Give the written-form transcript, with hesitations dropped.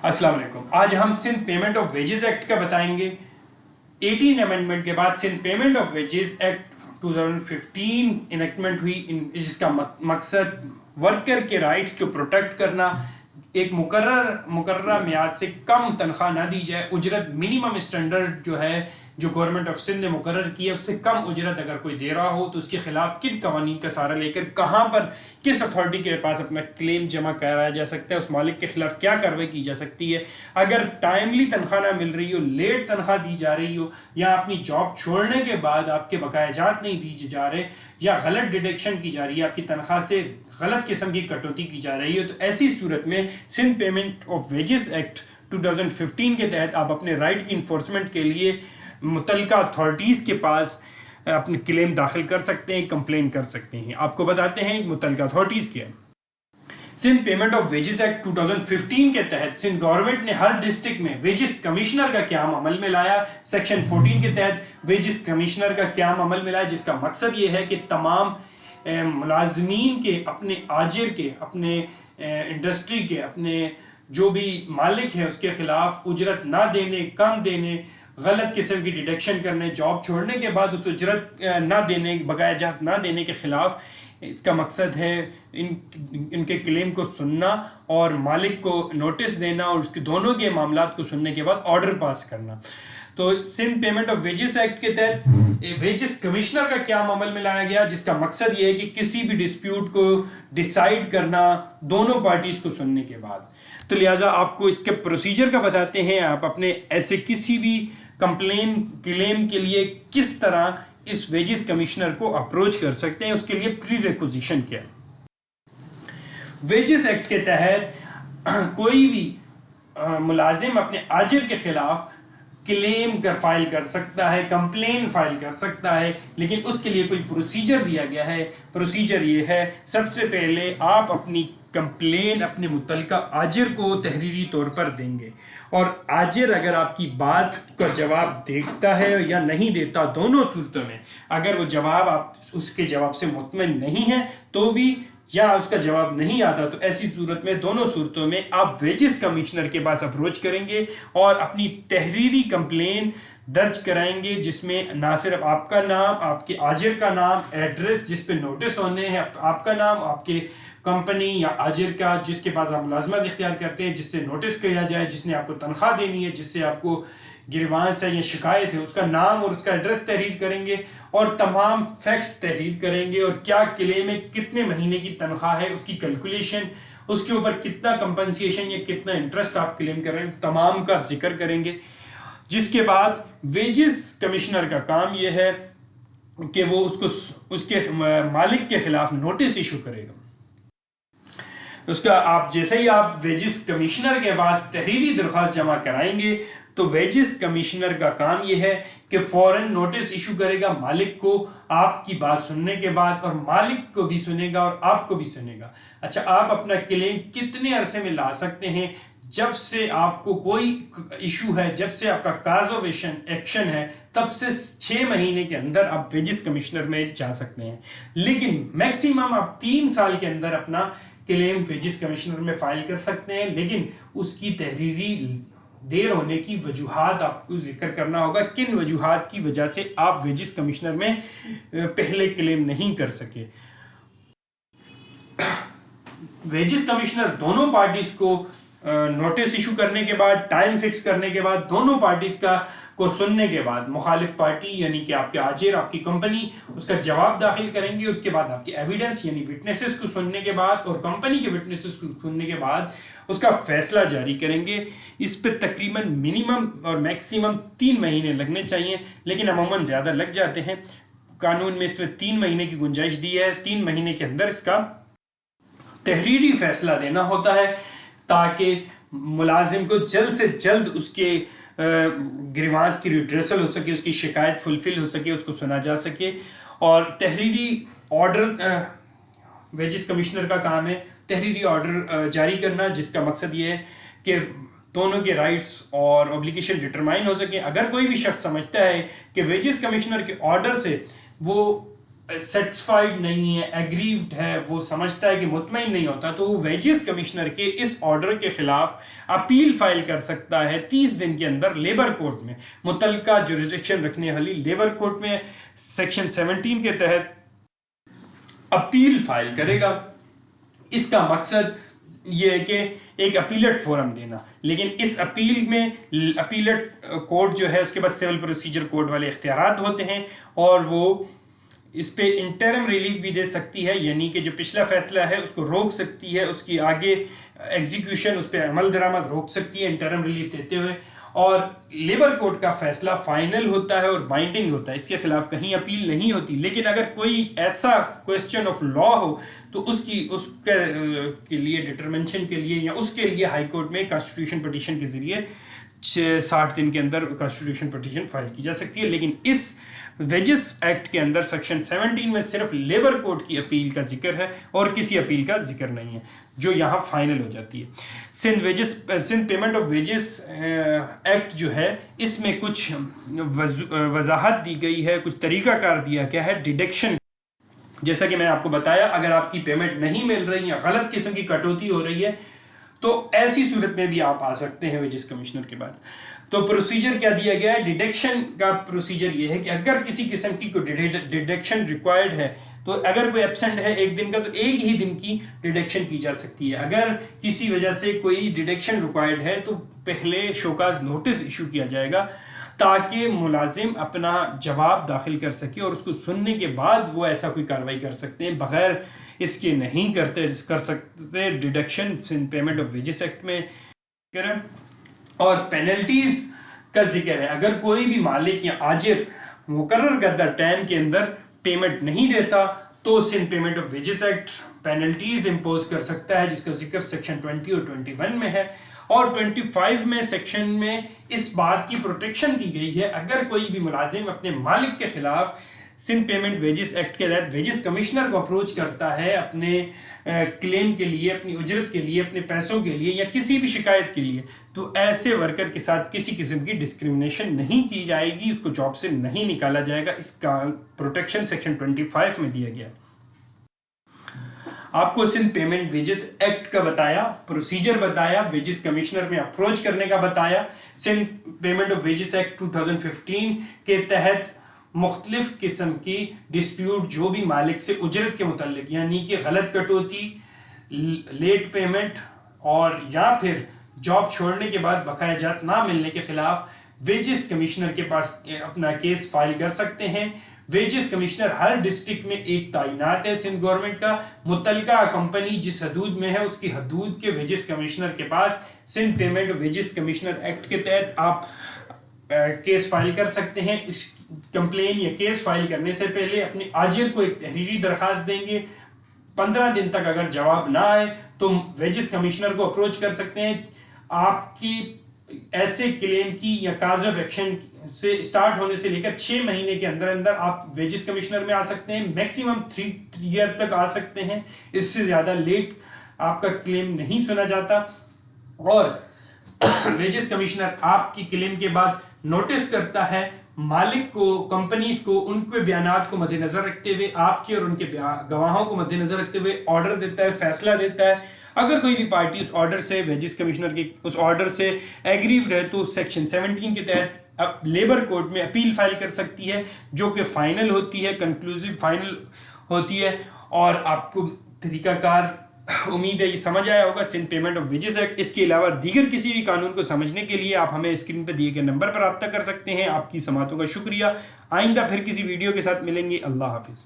السلام علیکم. آج ہم Sindh payment of wages act کا بتائیں گے. 18 امینڈمنٹ کے بعد Sindh payment of wages act 2015 enactment ہوئی، جس کا مقصد ورکر کے رائٹس کو پروٹیکٹ کرنا. ایک مقررہ میعاد سے کم تنخواہ نہ دی جائے. اجرت منیمم اسٹینڈرڈ جو ہے جو گورنمنٹ آف سندھ نے مقرر کی ہے اس سے کم اجرت اگر کوئی دے رہا ہو تو اس کے خلاف کن قوانین کا سہارا لے کر کہاں پر کس اتھارٹی کے پاس اپنا کلیم جمع کرایا جا سکتا ہے، اس مالک کے خلاف کیا کارروائی کی جا سکتی ہے. اگر ٹائملی تنخواہ نہ مل رہی ہو، لیٹ تنخواہ دی جا رہی ہو، یا اپنی جاب چھوڑنے کے بعد آپ کے بقایا جات نہیں دی جا رہے، یا غلط ڈیڈکشن کی جا رہی ہے، آپ کی تنخواہ سے غلط قسم کی کٹوتی کی جا رہی ہے، تو ایسی صورت میں Sindh payment of wages act 2015 کے تحت آپ اپنے رائٹ کی انفورسمنٹ کے لیے متعلقہ اتھارٹیز کے پاس اپنے کلیم داخل کر سکتے ہیں، کمپلین کر سکتے ہیں. آپ کو بتاتے ہیں متعلقہ اتھارٹیز کیا ہے. Sindh payment of wages act 2015 کے تحت سندھ گورنمنٹ نے ہر ڈسٹرکٹ میں ویجز کمشنر کا قیام عمل میں لایا. سیکشن 14 کے تحت ویجز کمشنر کا قیام عمل میں لایا، جس کا مقصد یہ ہے کہ تمام ملازمین کے، اپنے آجر کے، اپنے انڈسٹری کے، اپنے جو بھی مالک ہے اس کے خلاف اجرت نہ دینے، کم دینے، غلط قسم کی ڈیڈکشن کرنے، جاب چھوڑنے کے بعد اس اجرت نہ دینے، بقایا جات نہ دینے کے خلاف اس کا مقصد ہے ان کے کلیم کو سننا اور مالک کو نوٹس دینا اور اس کے دونوں کے معاملات کو سننے کے بعد آرڈر پاس کرنا. تو Sindh payment of wages act کے تحت ویجز کمشنر کا قیام عمل میں لایا گیا، جس کا مقصد یہ ہے کہ کسی بھی ڈسپیوٹ کو ڈیسائیڈ کرنا دونوں پارٹیز کو سننے کے بعد. تو لہٰذا آپ کو اس کے پروسیجر کا بتاتے ہیں. آپ اپنے ایسے کسی بھی کلیم کے لیے کس طرح اس ویجز کمشنر کو اپروچ کر سکتے ہیں، اس کے لیے پری ریکوزیشن کیا ہے. ویجز ایکٹ کے تحت کوئی بھی ملازم اپنے آجر کے خلاف کلیم فائل کر سکتا ہے، کمپلین فائل کر سکتا ہے، لیکن اس کے لیے کوئی پروسیجر دیا گیا ہے. پروسیجر یہ ہے، سب سے پہلے آپ اپنی کمپلین اپنے متعلقہ آجر کو تحریری طور پر دیں گے، اور آجر اگر آپ کی بات کا جواب دیتا ہے یا نہیں دیتا، دونوں صورتوں میں اگر وہ جواب آپ اس کے جواب سے مطمئن نہیں ہیں تو بھی، یا اس کا جواب نہیں آتا، تو ایسی صورت میں دونوں صورتوں میں آپ ویجز کمشنر کے پاس اپروچ کریں گے اور اپنی تحریری کمپلین درج کرائیں گے، جس میں نہ صرف آپ کا نام، آپ کے آجر کا نام، ایڈریس جس پہ نوٹس ہونے ہیں، آپ کا نام، آپ کے کمپنی یا آجر کا جس کے پاس آپ ملازمت اختیار کرتے ہیں، جس سے نوٹس کیا جائے، جس نے آپ کو تنخواہ دینی ہے، جس سے آپ کو گریوانس ہے یا شکایت ہے، اس کا نام اور اس کا ایڈریس تحریر کریں گے، اور تمام فیکٹس تحریر کریں گے، اور کیا کلیم میں کتنے مہینے کی تنخواہ ہے، اس کی کیلکولیشن، اس کے اوپر کتنا کمپنسیشن یا کتنا انٹرسٹ آپ کلیم کر رہے ہیں، تمام کا ذکر کریں گے. جس کے بعد ویجز کمشنر کا کام یہ ہے کہ وہ اس کے مالک کے خلاف نوٹس ایشو کرے گا. اس کا آپ جیسے ہی آپ ویجز کمشنر کے پاس تحریری درخواست جمع کرائیں گے تو ویجز کمشنر کا کام یہ ہے کہ فوراً نوٹس ایشو کرے گا مالک کو آپ کی بات سننے کے بعد، اور مالک کو بھی سنے گا اور آپ کو بھی سنے گا. اچھا، آپ اپنا کلیم کتنے عرصے میں لا سکتے ہیں؟ جب سے آپ کو کوئی ایشو ہے، جب سے آپ کا کاز آف ایکشن ہے، تب سے 6 مہینے کے اندر آپ ویجز کمشنر میں جا سکتے ہیں. لیکن میکسیمم آپ 3 سال کے اندر اپنا کلیم ویجز کمشنر میں فائل کر سکتے ہیں، لیکن اس کی تحریری دیر ہونے کی وجوہات آپ کو ذکر کرنا ہوگا، کن وجوہات کی وجہ سے آپ ویجز کمشنر میں پہلے کلیم نہیں کر سکے. ویجز کمشنر دونوں پارٹیز کو نوٹس ایشو کرنے کے بعد، ٹائم فکس کرنے کے بعد، دونوں پارٹیز کو سننے کے بعد، مخالف پارٹی یعنی کہ آپ کے آجر، آپ کی کمپنی، اس کا جواب داخل کریں گے. اس کے بعد آپ کے ایویڈنس یعنی وٹنسز کو سننے کے بعد اور کمپنی کے وٹنسز کو سننے کے بعد اس کا فیصلہ جاری کریں گے. اس پہ تقریباً منیمم اور میکسیمم 3 مہینے لگنے چاہیے، لیکن عموماً زیادہ لگ جاتے ہیں. قانون میں اس میں 3 مہینے کی گنجائش دی ہے. 3 مہینے کے اندر اس کا تحریری فیصلہ دینا ہوتا ہے تاکہ ملازم کو جلد سے جلد اس کے گریوانس کی ریڈریسل ہو سکے، اس کی شکایت فلفل ہو سکے، اس کو سنا جا سکے. اور تحریری آرڈر ویجز کمشنر کا کام ہے تحریری آرڈر جاری کرنا، جس کا مقصد یہ ہے کہ دونوں کے رائٹس اور اوبلیگیشن ڈٹرمائن ہو سکیں. اگر کوئی بھی شخص سمجھتا ہے کہ ویجز کمشنر کے آرڈر سے وہ سیٹسفائڈ نہیں ہے، ایگریوڈ ہے، وہ سمجھتا ہے کہ مطمئن نہیں ہوتا، تو وہ ویجز کمشنر کے اس آرڈر کے خلاف اپیل فائل کر سکتا ہے 30 دن کے اندر لیبر کورٹ میں، متعلقہ جوریسڈکشن رکھنے والی لیبر کورٹ میں سیکشن 17 کے تحت اپیل فائل کرے گا۔ اس کا مقصد یہ ہے کہ ایک اپیلٹ فورم دینا، لیکن اس اپیل میں اپیلٹ کورٹ جو ہے اس کے پاس سول پروسیجر کوڈ والے اختیارات ہوتے ہیں، اور وہ اس پہ انٹرم ریلیف بھی دے سکتی ہے، یعنی کہ جو پچھلا فیصلہ ہے اس کو روک سکتی ہے، اس کی آگے ایگزیکیوشن، اس پہ عمل درآمد روک سکتی ہے انٹرم ریلیف دیتے ہوئے، اور لیبر کورٹ کا فیصلہ فائنل ہوتا ہے اور بائنڈنگ ہوتا ہے، اس کے خلاف کہیں اپیل نہیں ہوتی۔ لیکن اگر کوئی ایسا کوسچن آف لا ہو تو اس کے لیے ڈٹرمنیشن کے لیے یا اس کے لیے ہائی کورٹ میں کانسٹیٹیوشن پٹیشن کے ذریعے 60 دن کے اندر کانسٹیٹیوشن پٹیشن فائل کی جا سکتی ہے۔ لیکن اس ویجز ایکٹ کے اندر سیکشن 17 میں صرف لیبر کورٹ کی اپیل کا ذکر ہے اور کسی اپیل کا ذکر نہیں ہے، جو یہاں فائنل ہو جاتی ہے۔ Sindh payment of wages act جو ہے اس میں کچھ وضاحت دی گئی ہے، کچھ طریقہ کار دیا گیا ہے ڈیڈکشن۔ جیسا کہ میں نے آپ کو بتایا، اگر آپ کی پیمنٹ نہیں مل رہی یا غلط قسم کی کٹوتی ہو رہی ہے تو ایسی صورت میں بھی آپ آ سکتے ہیں ویجز کمشنر کے بعد۔ تو پروسیجر کیا دیا گیا ہے؟ ڈیڈکشن کا پروسیجر یہ ہے کہ اگر کسی قسم کی کوئی ڈیڈکشن ریکوائرڈ ہے تو اگر کوئی ایبسنٹ ہے ایک دن کا تو ایک ہی دن کی ڈیڈکشن کی جا سکتی ہے۔ اگر کسی وجہ سے کوئی ڈیڈکشن ریکوائرڈ ہے تو پہلے شوکاز نوٹس ایشو کیا جائے گا تاکہ ملازم اپنا جواب داخل کر سکے، اور اس کو سننے کے بعد وہ ایسا کوئی کارروائی کر سکتے ہیں۔ بغیر اس کے نہیں کر سکتے deduction Sindh payment of wages act میں کریں۔ اور پینلٹیز کا ذکر ہے، اگر کوئی بھی مالک یا آجر مقرر کردہ ٹائم کے اندر پیمنٹ نہیں دیتا تو Sindh payment of wages act penalties impose کر سکتا ہے، جس کا ذکر سیکشن 20 اور 21 میں ہے۔ اور 25 میں سیکشن میں اس بات کی پروٹیکشن کی گئی ہے، اگر کوئی بھی ملازم اپنے مالک کے خلاف سندھ پیمنٹ ویجز ایکٹ کے تحت ویجز کمشنر کو اپروچ کرتا ہے اپنے کلیم کے لیے، اپنی اجرت کے لیے، اپنے پیسوں کے لیے یا کسی بھی شکایت کے لیے، تو ایسے ورکر کے ساتھ کسی قسم کی ڈسکریمنیشن نہیں کی جائے گی، اس کو جاب سے نہیں نکالا جائے گا۔ اس کا پروٹیکشن سیکشن 25 میں دیا گیا۔ آپ کو سندھ پیمنٹ ویجز ایکٹ کا بتایا، پروسیجر بتایا، ویجز کمشنر میں اپروچ کرنے کا بتایا۔ Sindh payment of wages act 2015 کے تحت مختلف قسم کی ڈسپیوٹ جو بھی مالک سے اجرت کے متعلق، یعنی کہ غلط کٹوتی، لیٹ پیمنٹ اور یا پھر جاب چھوڑنے کے بعد بقایا جات نہ ملنے کے خلاف ویجز کمشنر کے پاس اپنا کیس فائل کر سکتے ہیں۔ ویجز کمشنر ہر ڈسٹرکٹ میں ایک تعینات ہے سندھ گورنمنٹ کا، متعلقہ کمپنی جس حدود میں ہے اس کی حدود کے ویجز کمشنر کے پاس Sindh payment wages commissioner act کے تحت آپ کیس فائل کر سکتے ہیں۔ اس کمپلین یا کیس فائل کرنے سے پہلے اپنے آجر کو ایک تحریری درخواست دیں گے، 15 دن تک اگر جواب نہ آئے تو ویجز کمشنر کو اپروچ کر سکتے ہیں۔ آپ کی ایسے کلیم کی یا کاز آف ایکشن سے سٹارٹ ہونے سے لے کر 6 مہینے کے اندر اندر آپ ویجز کمشنر میں آ سکتے ہیں، میکسیمم 3 ایئر تک آ سکتے ہیں، اس سے زیادہ لیٹ آپ کا کلیم نہیں سنا جاتا۔ اور ویجز کمشنر آپ کی کلیم کے بعد نوٹس کرتا ہے مالک کو، کمپنیز کو، ان کے بیانات کو مد نظر رکھتے ہوئے، آپ کے اور ان کے گواہوں کو مد نظر رکھتے ہوئے آرڈر دیتا ہے، فیصلہ دیتا ہے۔ اگر کوئی بھی پارٹی اس آرڈر سے، ویجز کمشنر کے اس آرڈر سے ایگریوڈ ہے تو سیکشن 17 کے تحت لیبر کورٹ میں اپیل فائل کر سکتی ہے، جو کہ فائنل ہوتی ہے، کنکلوزیو فائنل ہوتی ہے۔ اور آپ کو طریقہ کار امید ہے یہ سمجھ آیا ہوگا Sindh payment of wages act. اس کے علاوہ دیگر کسی بھی قانون کو سمجھنے کے لیے آپ ہمیں اسکرین پہ دیے گئے نمبر پر رابطہ کر سکتے ہیں۔ آپ کی سماعتوں کا شکریہ۔ آئندہ پھر کسی ویڈیو کے ساتھ ملیں گے۔ اللہ حافظ۔